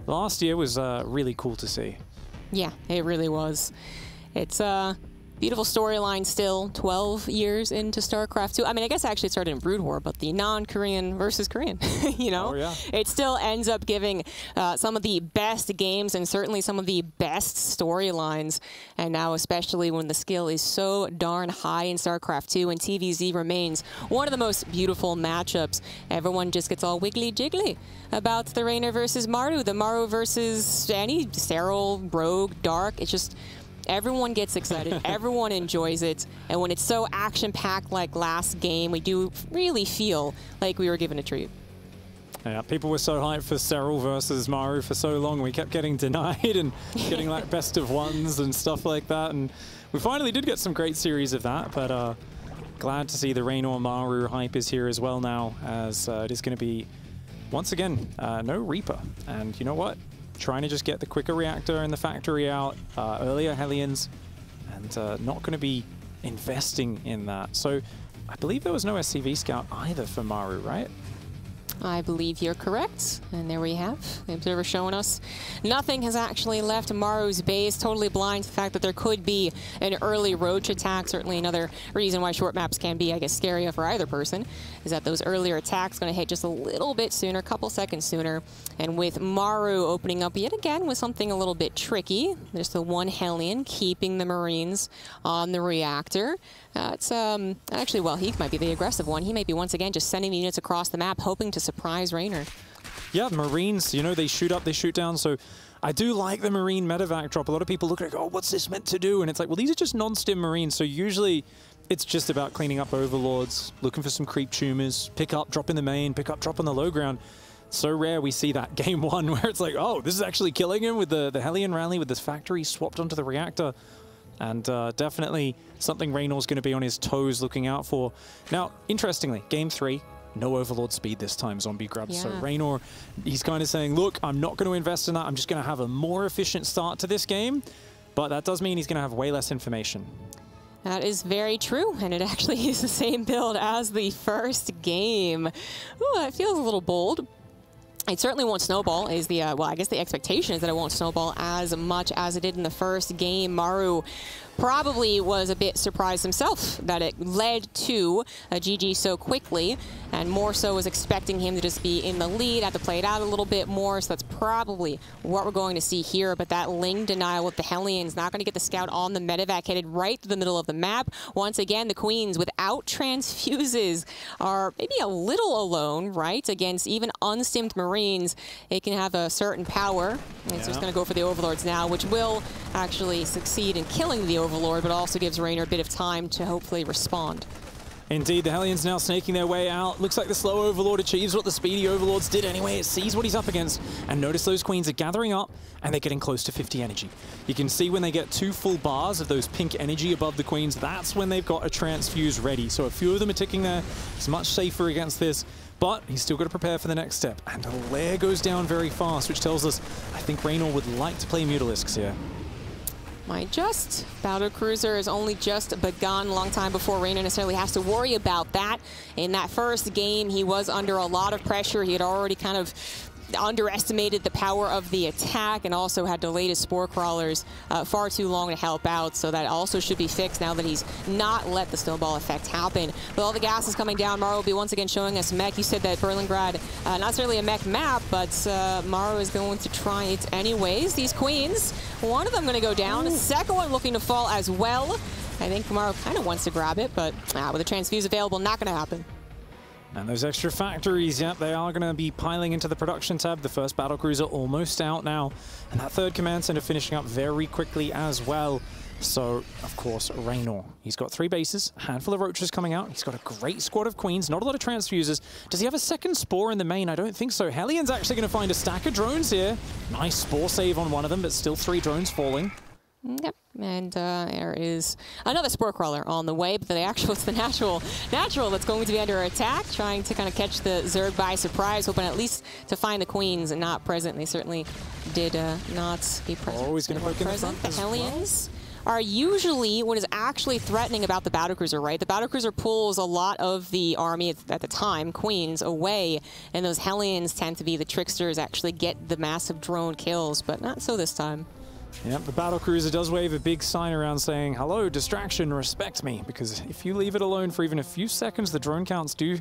last year was really cool to see. Yeah, it really was. It's beautiful storyline still, 12 years into StarCraft 2. I mean, I guess actually it started in Brood War, but the non-Korean versus Korean, you know? Oh, yeah. It still ends up giving some of the best games and certainly some of the best storylines. And now especially when the skill is so darn high in StarCraft 2 and TVZ remains one of the most beautiful matchups. Everyone just gets all wiggly jiggly about the Reynor versus Maru, the Maru versus any Sterile, Rogue, Dark. It's just... everyone gets excited, everyone enjoys it, and when it's so action-packed like last game, we do really feel like we were given a treat. Yeah, people were so hyped for Sterile versus Maru for so long. We kept getting denied and getting like best of ones and stuff like that, and we finally did get some great series of that, but glad to see the Reynor Maru hype is here as well now, as it is going to be, once again, no Reaper. And you know what? Trying to just get the quicker reactor and the factory out, earlier Hellions, and not going to be investing in that. So I believe there was no SCV scout either for Maru, right? I believe you're correct. And there we have the Observer showing us nothing has actually left Maru's base, totally blind to the fact that there could be an early roach attack. Certainly another reason why short maps can be, I guess, scarier for either person, is that those earlier attacks going to hit just a little bit sooner, a couple seconds sooner. And with Maru opening up yet again with something a little bit tricky, there's the one Hellion keeping the Marines on the reactor. It's actually, well, he might be the aggressive one. He might be once again just sending the units across the map, hoping to surprise Reynor. Yeah, Marines, you know, they shoot up, they shoot down. So I do like the Marine medevac drop. A lot of people look at it, oh, what's this meant to do? And it's like, well, these are just non-stim Marines. So usually it's just about cleaning up overlords, looking for some creep tumors, pick up, drop in the main, pick up, drop on the low ground. So rare we see that game one where it's like, oh, this is actually killing him with the Hellion rally with this factory swapped onto the reactor. And definitely something Reynor's going to be on his toes looking out for. Now, interestingly, game 3, no overlord speed this time, zombie grubs. Yeah. So Reynor, he's kind of saying, look, I'm not going to invest in that. I'm just going to have a more efficient start to this game. But that does mean he's going to have way less information. That is very true, and it actually is the same build as the first game. Ooh, that feels a little bold. It certainly won't snowball, is the, well, I guess the expectation is that it won't snowball as much as it did in the first game. Maru probably was a bit surprised himself that it led to a GG so quickly, and more so was expecting him to just be in the lead, have to play it out a little bit more, so that's probably what we're going to see here. But that Ling denial with the Hellions, not going to get the scout on the medevac, headed right to the middle of the map. Once again, the Queens without transfuses are maybe a little alone, right, against even unstimmed Marines. It can have a certain power. It's just going to go for the Overlords now, which will actually succeed in killing the Overlord, but also gives Reynor a bit of time to hopefully respond. Indeed, the Hellions now snaking their way out. Looks like the slow Overlord achieves what the speedy Overlords did anyway. It sees what he's up against, and notice those Queens are gathering up, and they're getting close to 50 energy. You can see when they get 2 full bars of those pink energy above the Queens, that's when they've got a transfuse ready. So a few of them are ticking there. It's much safer against this, but he's still got to prepare for the next step. And the lair goes down very fast, which tells us I think Reynor would like to play Mutalisks here. Might just. Battle Cruiser has only just begun, a long time before Reynor necessarily has to worry about that. In that first game, he was under a lot of pressure. He had already kind of underestimated the power of the attack and also had delayed his Spore Crawlers far too long to help out, so that also should be fixed now that he's not let the snowball effect happen. But all the gas is coming down. Maru will be once again showing us mech. You said that Berlingrad, not necessarily a mech map, but Maru is going to try it anyways. These Queens, one of them going to go down, the second one looking to fall as well. I think Maru kind of wants to grab it, but with a transfuse available, not going to happen. And those extra factories, yep, they are going to be piling into the production tab. The first battlecruiser almost out now. And that third command center finishing up very quickly as well. So, of course, Reynor. He's got 3 bases, a handful of roaches coming out. He's got a great squad of Queens, not a lot of transfuses. Does he have a second Spore in the main? I don't think so. Hellion's actually going to find a stack of drones here. Nice Spore save on one of them, but still 3 drones falling. Yep. And there is another Spore Crawler on the way, but it's the natural that's going to be under attack, trying to kind of catch the Zerg by surprise, hoping at least to find the Queens and not present. They certainly did not be present. Always going to poke in the front. The Hellions are usually what is actually threatening about the Battlecruiser, right? The Battlecruiser pulls a lot of the army at the time, Queens, away, and those Hellions tend to be the tricksters, actually get the massive drone kills, but not so this time. Yep, the Battlecruiser does wave a big sign around saying, hello, distraction, respect me, because if you leave it alone for even a few seconds, the drone kills do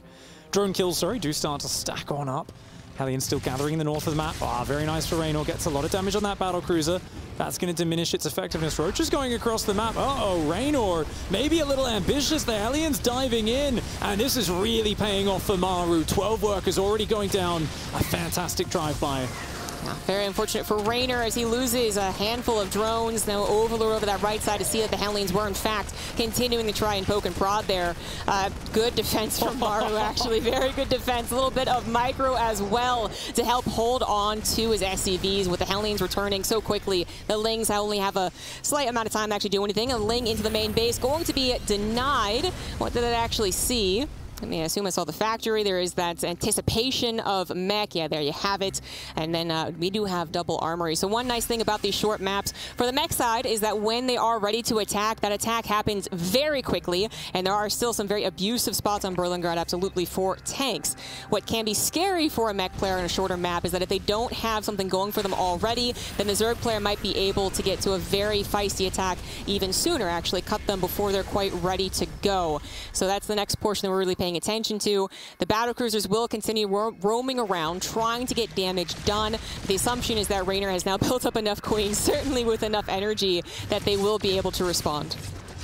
start to stack on up. Hellions still gathering in the north of the map. Ah, very nice for Reynor. Gets a lot of damage on that Battlecruiser. That's going to diminish its effectiveness. Roach is going across the map. Uh-oh, Reynor maybe a little ambitious. The Hellions diving in, and this is really paying off for Maru. 12 workers already going down. A fantastic drive-by. Yeah, very unfortunate for Reynor as he loses a handful of drones. Now Overlord over that right side to see that the Hellions were in fact continuing to try and poke and prod there. Good defense from Maru, actually. Very good defense. A little bit of micro as well to help hold on to his SCVs with the Hellions returning so quickly. The Lings only have a slight amount of time to actually do anything. A Ling into the main base going to be denied. What did it actually see? I mean, I assume I saw the factory. There is that anticipation of mech. Yeah, there you have it. And then we do have double armory. So one nice thing about these short maps for the mech side is that when they are ready to attack, that attack happens very quickly. And there are still some very abusive spots on Berlingrad, absolutely, for tanks. What can be scary for a mech player in a shorter map is that if they don't have something going for them already, then the Zerg player might be able to get to a very feisty attack even sooner, actually cut them before they're quite ready to go. So that's the next portion that we're really paying attention to. The Battlecruisers will continue roaming around, trying to get damage done. The assumption is that Reynor has now built up enough Queens, certainly with enough energy, that they will be able to respond.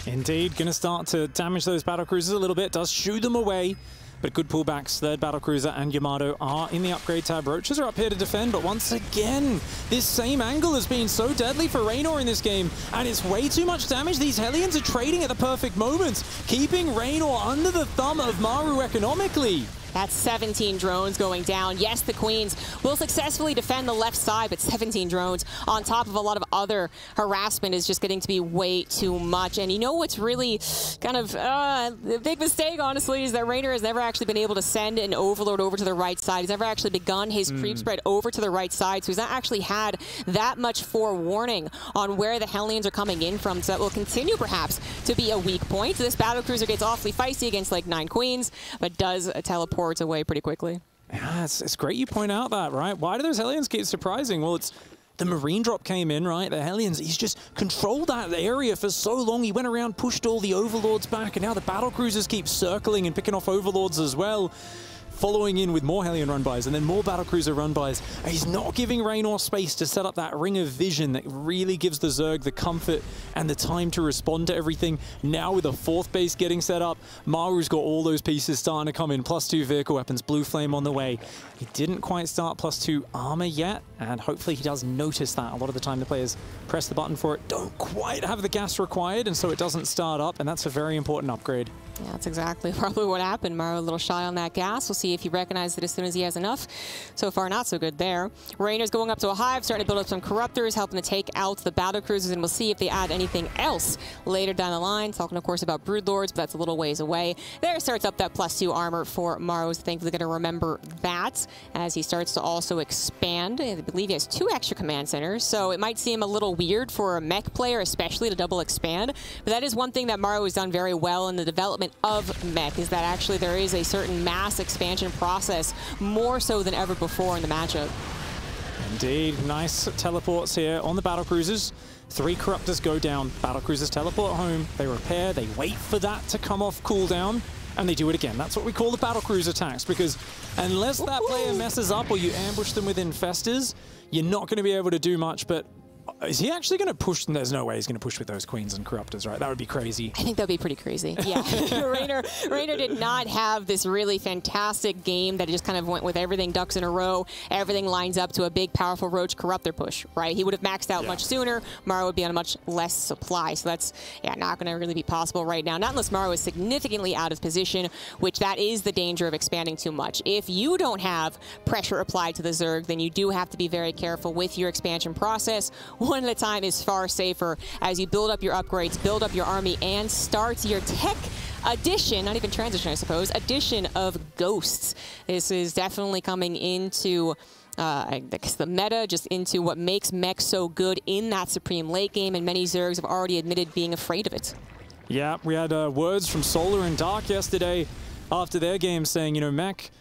Indeed, going to start to damage those Battlecruisers a little bit. Does shoo them away, but good pullbacks. Third Battlecruiser and Yamato are in the upgrade tab. Roaches are up here to defend, but once again, this same angle has been so deadly for Reynor in this game, and it's way too much damage. These Hellions are trading at the perfect moments, keeping Reynor under the thumb of Maru economically. That's 17 drones going down. Yes, the Queens will successfully defend the left side, but 17 drones on top of a lot of other harassment is just getting to be way too much. And you know what's really kind of the big mistake, honestly, is that Reynor has never actually been able to send an Overlord over to the right side. He's never actually begun his creep spread over to the right side, so he's not actually had that much forewarning on where the Hellions are coming in from. So that will continue, perhaps, to be a weak point. So this Battlecruiser gets awfully feisty against like 9 Queens, but does teleport away pretty quickly. Yeah, it's great you point out that, right? Why do those Hellions keep surprising? Well, it's the Marine drop came in, right? The Hellions, he's just controlled that area for so long. He went around, pushed all the Overlords back, and now the Battlecruisers keep circling and picking off Overlords as well. Following in with more Hellion run-bys and then more Battlecruiser run-bys. He's not giving Reynor space to set up that ring of vision that really gives the Zerg the comfort and the time to respond to everything. Now with a 4th base getting set up, Maru's got all those pieces starting to come in. +2 vehicle weapons, Blue Flame on the way. He didn't quite start +2 armor yet, and hopefully he does notice that. A lot of the time the players press the button for it, don't quite have the gas required, and so it doesn't start up, and that's a very important upgrade. Yeah, that's exactly probably what happened. Maru a little shy on that gas. We'll see if he recognizes it as soon as he has enough. So far, not so good there. Reynor's going up to a hive, starting to build up some Corruptors, helping to take out the Battlecruisers, and we'll see if they add anything else later down the line. Talking, of course, about Broodlords, but that's a little ways away. There starts up that +2 armor for Maru. Thankfully going to remember that as he starts to also expand. I believe he has 2 extra command centers, so it might seem a little weird for a mech player, especially to double expand. But that is one thing that Maru has done very well in the development of mech, is that actually there is a certain mass expansion process, more so than ever before in the matchup. Indeed, nice teleports here on the Battlecruisers. 3 Corruptors go down, Battlecruisers teleport home, they repair, they wait for that to come off cooldown, and they do it again. That's what we call the Battlecruiser attacks, because unless that player messes up or you ambush them with Infestors, you're not going to be able to do much. But is he actually going to push? There's no way he's going to push with those Queens and Corruptors, right? That would be crazy. I think that would be pretty crazy. Yeah. Reynor did not have this really fantastic game that just kind of went with everything ducks in a row. Everything lines up to a big, powerful Roach Corruptor push, right? He would have maxed out much sooner. Maru would be on a much less supply. So that's, not going to really be possible right now. Not unless Maru is significantly out of position, which that is the danger of expanding too much. If you don't have pressure applied to the Zerg, then you do have to be very careful with your expansion process, one at a time is far safer as you build up your upgrades, build up your army, and start your tech addition, not even transition, I suppose, addition of ghosts. This is definitely coming into I guess the meta, just into what makes mech so good in that Supreme late game, and many Zergs have already admitted being afraid of it. Yeah, we had words from Solar and Dark yesterday after their game saying, you know, mech,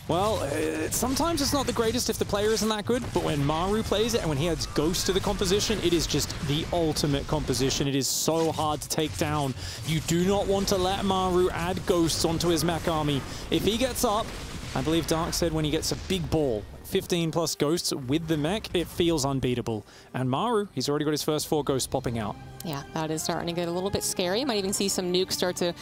well, sometimes it's not the greatest if the player isn't that good, but when Maru plays it and when he adds Ghost to the composition, it is just the ultimate composition. It is so hard to take down. You do not want to let Maru add Ghosts onto his mech army. If he gets up, I believe Dark said when he gets a big ball, 15 plus Ghosts with the mech, it feels unbeatable. And Maru, he's already got his first 4 Ghosts popping out. Yeah, that is starting to get a little bit scary. You might even see some nukes start to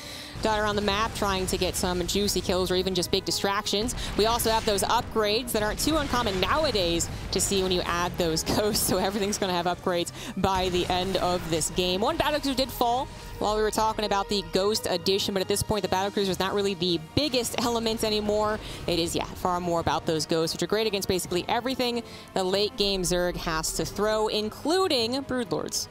dot around the map, trying to get some juicy kills or even just big distractions. We also have those upgrades that aren't too uncommon nowadays to see when you add those ghosts, so everything's going to have upgrades by the end of this game. One battlecruiser did fall while we were talking about the Ghost addition, but at this point the battlecruiser is not really the biggest element anymore. It is, yeah, far more about those ghosts, which are great against basically everything the late game Zerg has to throw, including Broodlords.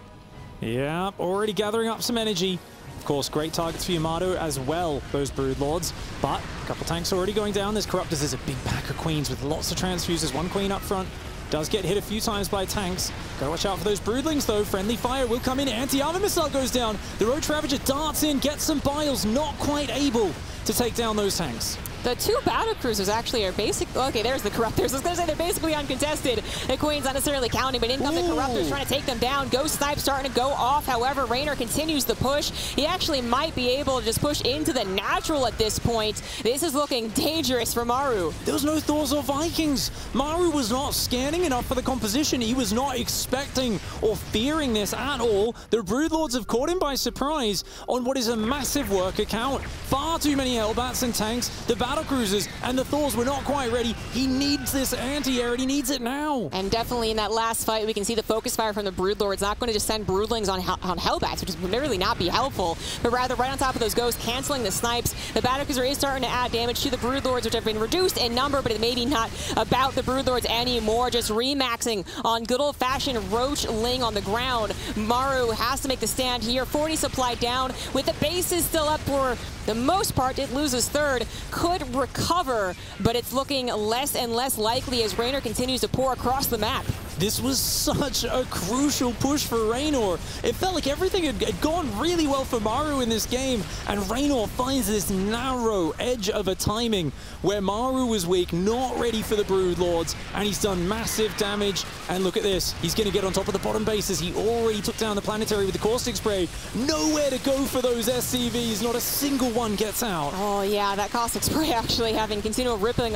Yeah, already gathering up some energy. Of course, great targets for Yamato as well, those Broodlords. But a couple tanks already going down. There's Corruptors. There's a big pack of Queens with lots of transfuses. One Queen up front. Does get hit a few times by tanks. Gotta watch out for those Broodlings, though. Friendly fire will come in. Anti-armor missile goes down. The Roach Ravager darts in, gets some biles. Not quite able to take down those tanks. The 2 battlecruisers actually are basically... Okay, there's the Corruptors. I was going to say they're basically uncontested. The Queen's not necessarily counting, but in come the Corruptors trying to take them down. Ghost Snipe starting to go off. However, Reynor continues the push. He actually might be able to just push into the natural at this point. This is looking dangerous for Maru. There was no Thors or Vikings. Maru was not scanning enough for the composition. He was not expecting or fearing this at all. The Broodlords have caught him by surprise on what is a massive work account. Far too many Hellbats and tanks. The battlecruisers and the Thors were not quite ready. He needs this anti-air, and he needs it now. And definitely in that last fight, we can see the focus fire from the Broodlords. Not going to just send Broodlings on Hellbats, which would really not be helpful, but rather right on top of those Ghosts, canceling the snipes. The battlecruiser is starting to add damage to the Broodlords, which have been reduced in number, but it may be not about the Broodlords anymore. Just remaxing on good old-fashioned Roach Ling on the ground. Maru has to make the stand here. 40 supply down, with the bases still up for the most part. It loses third, could recover, but it's looking less and less likely as Reynor continues to pour across the map. This was such a crucial push for Reynor. It felt like everything had gone really well for Maru in this game, and Reynor finds this narrow edge of a timing where Maru was weak, not ready for the Broodlords, and he's done massive damage. And look at this, he's going to get on top of the bottom bases. He already took down the Planetary with the Caustic Spray. Nowhere to go for those SCVs, not a single one gets out. Oh yeah, that Caustic Spray actually having continual rippling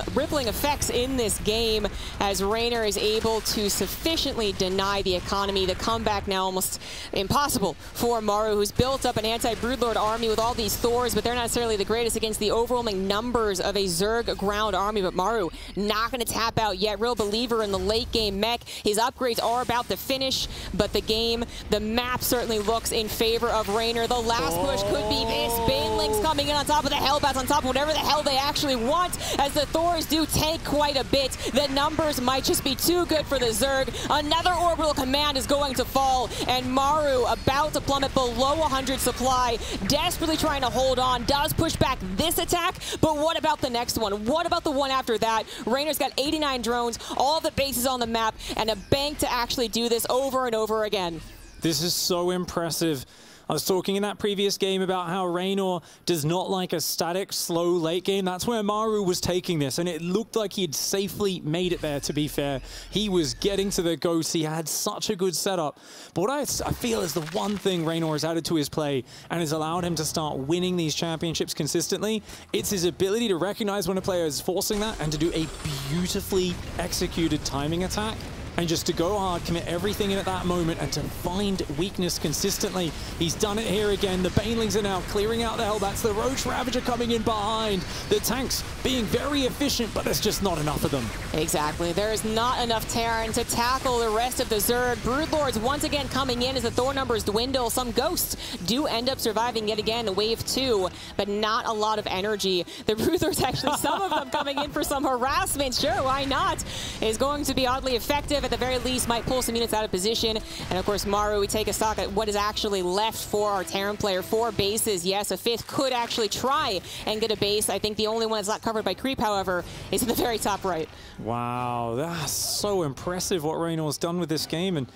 effects in this game as Reynor is able to sufficiently deny the economy. The comeback now almost impossible for Maru, who's built up an anti-Broodlord army with all these Thors, but they're not necessarily the greatest against the overwhelming numbers of a Zerg ground army. But Maru not going to tap out yet. Real believer in the late game mech. His upgrades are about to finish, but the map certainly looks in favor of Reynor. The last push could be this. Banelings coming in on top of the Hellbats, on top of whatever the hell they actually want, as the Thors do take quite a bit. The numbers might just be too good for the Zerg. Another orbital command is going to fall, and Maru about to plummet below 100 supply, desperately trying to hold on, does push back this attack, but what about the next one? What about the one after that? Reynor's got 89 drones, all the bases on the map, and a bank to actually do this over and over again. This is so impressive. I was talking in that previous game about how Reynor does not like a static, slow late game. That's where Maru was taking this, and it looked like he had safely made it there, to be fair. He was getting to the Ghost. He had such a good setup. But what I feel is the one thing Reynor has added to his play and has allowed him to start winning these championships consistently, it's his ability to recognize when a player is forcing that and to do a beautifully executed timing attack. And just to go hard, commit everything in at that moment, and to find weakness consistently. He's done it here again. The Banelings are now clearing out the Hellbats. The Roach Ravager coming in behind. The tanks being very efficient, but there's just not enough of them. Exactly. There is not enough Terran to tackle the rest of the Zerg. Broodlords once again coming in as the Thor numbers dwindle. Some Ghosts do end up surviving yet again, the wave 2, but not a lot of energy. The Broodlords actually, some of them coming in for some harassment. Sure, why not? Is going to be oddly effective. at the very least might pull some units out of position. And of course, Maru, we take a stock at what is actually left for our Terran player. 4 bases. Yes, a 5th could actually try and get a base. I think the only one that's not covered by creep, however, is in the very top right. Wow, that's so impressive what Reynor's done with this game. And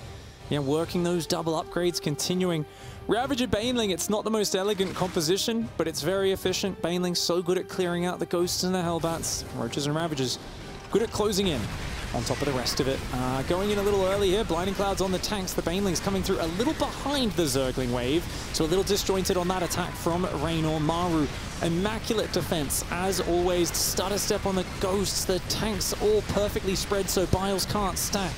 yeah, working those double upgrades, continuing. Ravager Baneling, it's not the most elegant composition, but it's very efficient. Baneling's so good at clearing out the Ghosts and the Hellbats. Roaches and Ravagers, good at closing in on top of the rest of it. Going in a little early here, Blinding Clouds on the tanks. The Baneling's coming through a little behind the Zergling wave, so a little disjointed on that attack from Reynor. Maru, immaculate defense, as always. Stutter step on the Ghosts. The tanks all perfectly spread, so Biles can't stack.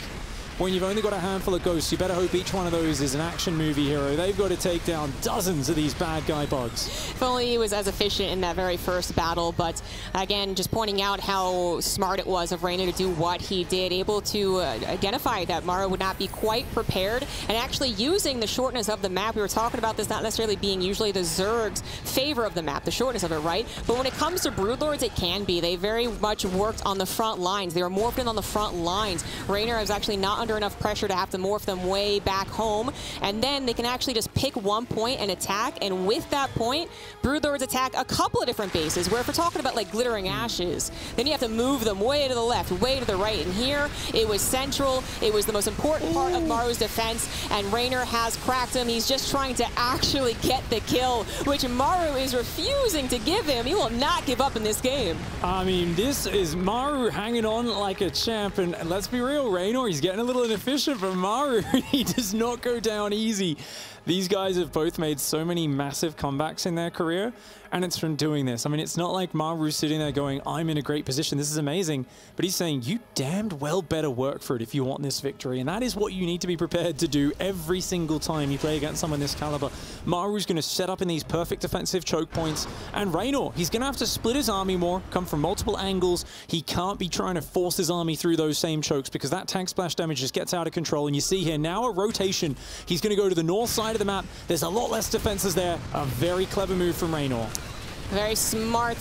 When you've only got a handful of Ghosts, you better hope each one of those is an action movie hero. They've got to take down dozens of these bad guy bugs. If only he was as efficient in that very first battle, but again, just pointing out how smart it was of Reynor to do what he did, able to identify that Maru would not be quite prepared, and actually using the shortness of the map. We were talking about this not necessarily being usually the Zerg's favor of the map, the shortness of it, right? But when it comes to Broodlords, it can be. They very much worked on the front lines. They were morphed in on the front lines. Reynor was actually not under enough pressure to have to morph them way back home, and then they can actually just pick one point and attack, and with that point, Broodlords attack a couple of different bases, where if we're talking about like Glittering Ashes, then you have to move them way to the left, way to the right, and here, it was central, it was the most important part of Maru's defense, and Reynor has cracked him. He's just trying to actually get the kill, which Maru is refusing to give him. He will not give up in this game. I mean, this is Maru hanging on like a champ, and let's be real, Reynor, he's getting a little inefficient, but Maru, he does not go down easy. These guys have both made so many massive comebacks in their career, and it's from doing this. I mean, it's not like Maru's sitting there going, I'm in a great position, this is amazing, but he's saying, you damned well better work for it if you want this victory, and that is what you need to be prepared to do every single time you play against someone this caliber. Maru's going to set up in these perfect defensive choke points, and Reynor, he's going to have to split his army more, come from multiple angles. He can't be trying to force his army through those same chokes, because that tank splash damage just gets out of control, and you see here now a rotation. He's going to go to the north side of the map. There's a lot less defenses there. A very clever move from Reynor. Very smart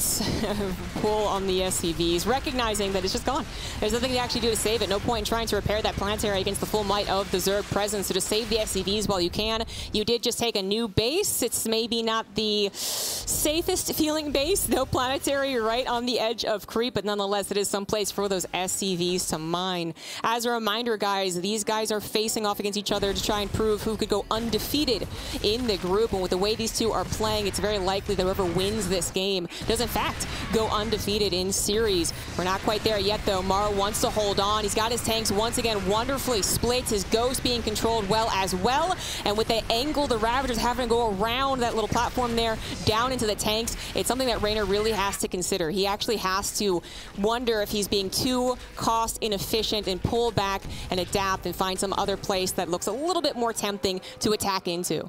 pull on the SCVs, recognizing that it's just gone. There's nothing to actually do to save it. No point in trying to repair that planetary against the full might of the Zerg presence. So just save the SCVs while you can. You did just take a new base. It's maybe not the safest feeling base. No planetary right on the edge of creep, but nonetheless, it is someplace for those SCVs to mine. As a reminder, guys, these guys are facing off against each other to try and prove who could go undefeated in the group. And with the way these two are playing, it's very likely that whoever wins this game does in fact go undefeated in series. We're not quite there yet though. Maru wants to hold on. He's got his tanks once again wonderfully split. His Ghost being controlled well as well. And with the angle, the Ravagers having to go around that little platform there down into the tanks, it's something that Reynor really has to consider. He actually has to wonder if he's being too cost inefficient and pull back and adapt and find some other place that looks a little bit more tempting to attack into.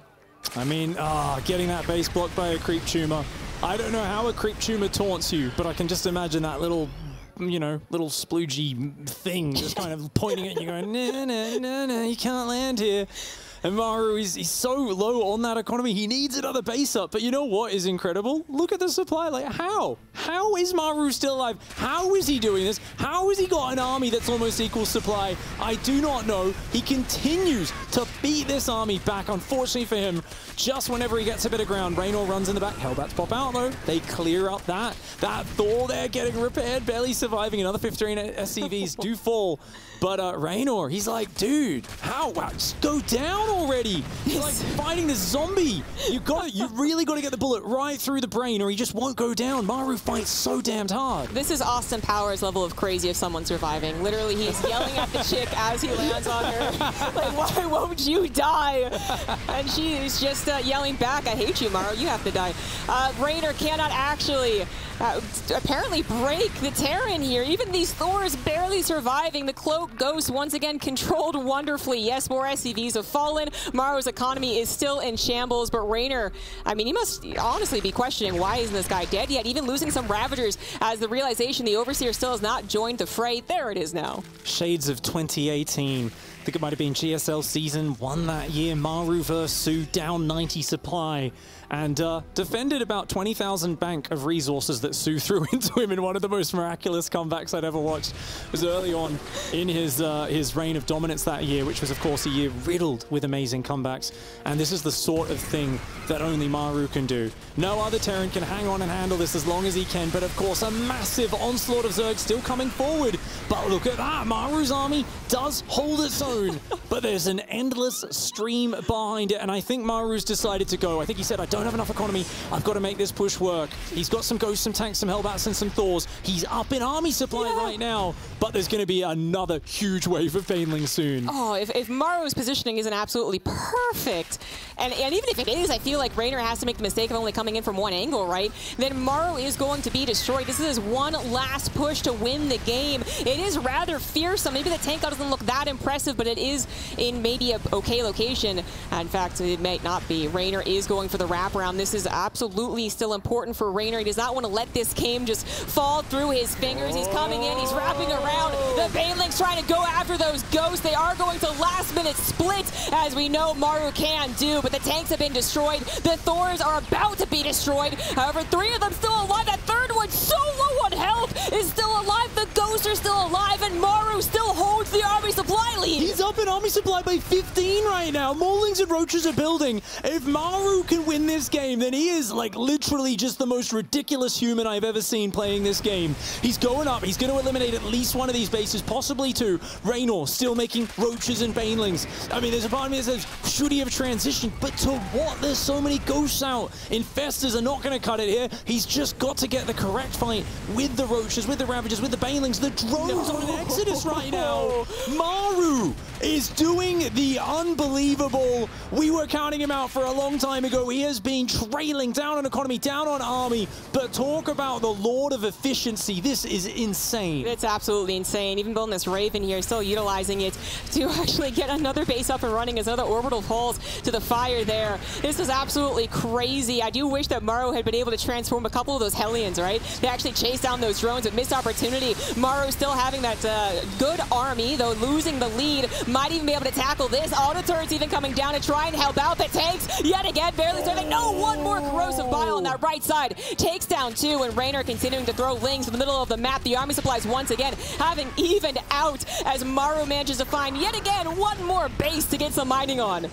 I mean, getting that base blocked by a creep tumor. I don't know how a creep tumor taunts you, but I can just imagine that little, you know, little sploogey thing just kind of pointing at you going, no, no, no, no, you can't land here. And Maru, he's so low on that economy, he needs another base up. But you know what is incredible? Look at the supply. Like, how? How is Maru still alive? How is he doing this? How has he got an army that's almost equal supply? I do not know. He continues to beat this army back, unfortunately for him, just whenever he gets a bit of ground. Reynor runs in the back. Hellbats pop out, though. They clear up that. That Thor there getting repaired, barely surviving. Another 15 SCVs do fall. But Reynor, he's like, dude, how? Wow, just go down already. He's like fighting this zombie. You really got to get the bullet right through the brain, or he just won't go down. Maru fights so damned hard. This is Austin Powers level of crazy of someone surviving. Literally, he's yelling at the chick as he lands on her. Like, why won't you die? And she is just yelling back, I hate you, Maru. You have to die. Reynor cannot actually apparently break the Terran here. Even these Thors barely surviving. The Cloak Ghost once again controlled wonderfully. Yes, more SCVs have fallen. Maru's economy is still in shambles, but Reynor, I mean, he must honestly be questioning why isn't this guy dead yet, even losing some Ravagers as the realization the Overseer still has not joined the fray. There it is now. Shades of 2018. I think it might have been GSL Season 1 that year. Maru versus Su, down 90 supply, and defended about 20,000 bank of resources that Su threw into him in one of the most miraculous comebacks I'd ever watched. It was early on in his reign of dominance that year, which was, of course, a year riddled with amazing comebacks. And this is the sort of thing that only Maru can do. No other Terran can hang on and handle this as long as he can, but of course, a massive onslaught of Zerg still coming forward. But look at that, Maru's army does hold its own, but there's an endless stream behind it, and I think Maru's decided to go. I think he said, I don't have enough economy, I've got to make this push work. He's got some Ghosts, some Tanks, some Hellbats, and some Thors. He's up in army supply right now, but there's going to be another huge wave of Banelings soon. Oh, if Maru's positioning isn't absolutely perfect, and even if it is, I feel like Reynor has to make the mistake of only coming in from one angle, right? Then Maru is going to be destroyed. This is his one last push to win the game. It is rather fearsome. Maybe the tank doesn't look that impressive, but it is in maybe a okay location. In fact, it might not be. Reynor is going for the wraparound. This is absolutely still important for Reynor. He does not want to let this game just fall through his fingers. He's coming in, he's wrapping around. The Banelings trying to go after those Ghosts. They are going to last-minute split, as we know Maru can do, but the tanks have been destroyed. The Thors are about to be destroyed. However, 3 of them still alive. That third one, so low on health, is still alive. The Ghosts are still alive, and Maru still holds the army supply lead. He's up in army supply by 15 right now. Maulings and Roaches are building. If Maru can win this game, then he is like literally just the most ridiculous human I've ever seen playing this game. He's going up. He's going to eliminate at least one of these bases, possibly 2. Reynor still making Roaches and Banelings. I mean, there's a part of me that says, should he have transitioned? But to what? There's so many Ghosts out. Infestors are not going to cut it here. He's just got to get the correct fight with the Roaches, with the Ravagers, with the Banelings. The drones on an Exodus right now. Maru is doing the unbelievable. We were counting him out for a long time ago. He has been trailing down on economy, down on army, but talk about the Lord of Efficiency. This is insane. It's absolutely insane. Even building this Raven here, still utilizing it to actually get another base up and running as another orbital falls to the fire there. This is absolutely crazy. I do wish that Maru had been able to transform a couple of those Hellions, right? They actually chased down those drones, but missed opportunity. Maru still having that good army, though losing the lead. Might even be able to tackle this. Auto turrets even coming down to try and help out the tanks. Yet again, barely serving. No, one more corrosive bile on that right side. Takes down 2, and Reynor continuing to throw lings in the middle of the map. The army supplies once again having evened out as Maru manages to find yet again one more base to get some mining on.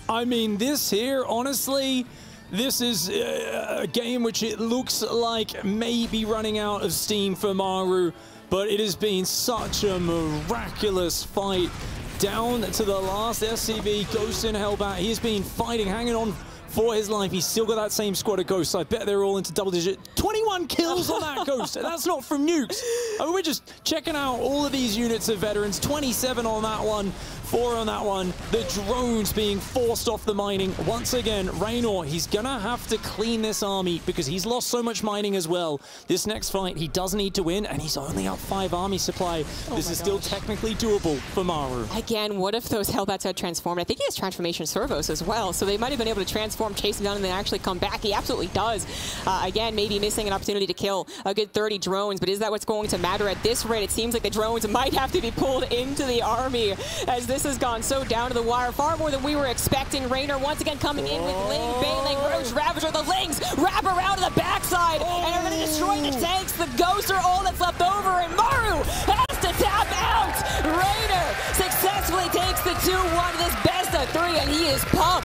I mean, this here, honestly, this is a game which it looks like may be running out of steam for Maru, but it has been such a miraculous fight down to the last SCV. Ghost in Hellbat, he has been fighting, hanging on for his life. He's still got that same squad of Ghosts. I bet they're all into double-digit. 21 kills on that Ghost. That's not from nukes. I mean, we're just checking out all of these units of veterans. 27 on that one. 4 on that one. The drones being forced off the mining. Once again, Reynor, he's gonna have to clean this army because he's lost so much mining as well. This next fight, he does need to win, and he's only up 5 army supply. This is still technically doable for Maru. Again, what if those Hellbats had transformed? I think he has transformation servos as well, so they might have been able to transform, chase him down, and then actually come back. He absolutely does. Again, maybe missing an opportunity to kill a good 30 drones, but is that what's going to matter at this rate? It seems like the drones might have to be pulled into the army, as this has gone so down to the wire, far more than we were expecting. Reynor once again coming in with Ling, Bailing, Roach, Ravager. The Lings wrap around to the backside, and are going to destroy the tanks. The Ghosts are all that's left over, and Maru has to tap out. Reynor successfully takes the 2-1 this best of 3, and he is pumped.